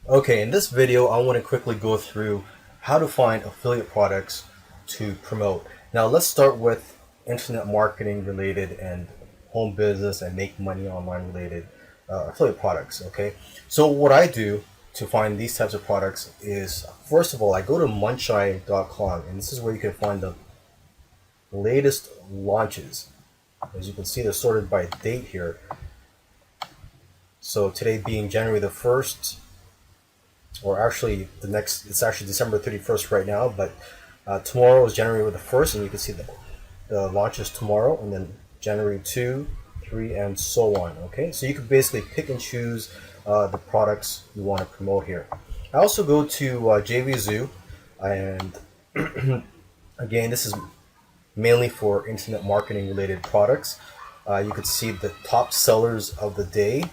Okay, in this video, I want to quickly go through how to find affiliate products to promote. Now, let's start with internet marketing related and home business and make money online related affiliate products. Okay, so what I do to find these types of products is, first of all, I go to muncheye.com, and this is where you can find the latest launches. As you can see, they're sorted by date here. So today being January the 1st, or actually it's actually December 31st right now, but tomorrow is January the 1st, and you can see the launches tomorrow, and then January 2, 3, and so on. Okay, so you can basically pick and choose the products you want to promote here. I also go to JVZoo, and again, this is mainly for internet marketing related products. You could see the top sellers of the day,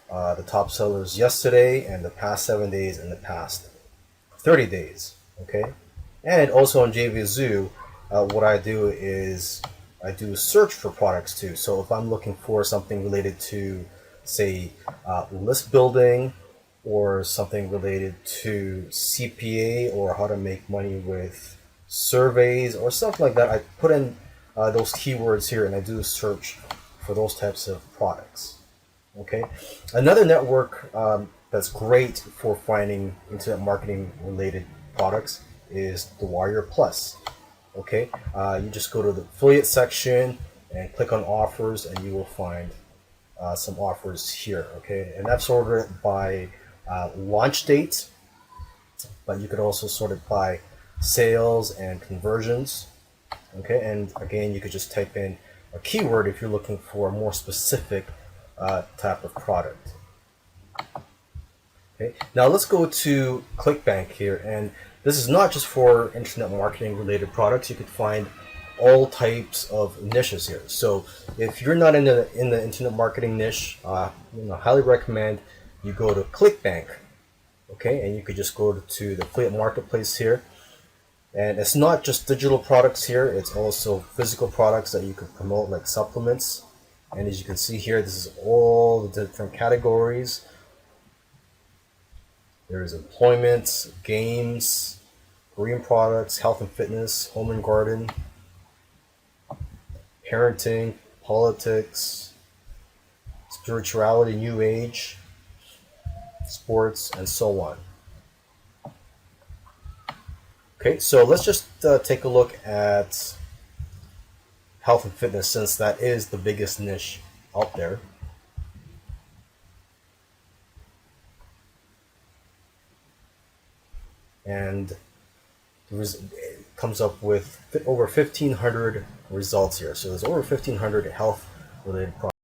the top sellers yesterday, and the past 7 days, and the past 30 days. Okay, and also on JVZoo, what I do is I do a search for products too. So if I'm looking for something related to, say, list building, or something related to CPA, or how to make money with surveys or something like that, I put in those keywords here, and I do a search for those types of products. Okay, another network that's great for finding internet marketing related products is the Warrior Plus. Okay, you just go to the affiliate section and click on offers, and you will find some offers here. Okay, and that's sorted by launch date, but you could also sort it by sales and conversions. Okay, and again, you could just type in a keyword if you're looking for a more specific type of product. Okay, now let's go to ClickBank here, and this is not just for internet marketing related products. You could find all types of niches here. So if you're not in the internet marketing niche, highly recommend you go to ClickBank. Okay, and you could just go to the affiliate marketplace here, and it's not just digital products here, it's also physical products that you could promote, like supplements. And as you can see here, this is all the different categories. There's employment, games, green products, health and fitness, home and garden, parenting, politics, spirituality, new age, sports, and so on. Okay, so let's just take a look at health and fitness, since that is the biggest niche out there. And it comes up with over 1,500 results here. So there's over 1,500 health related products.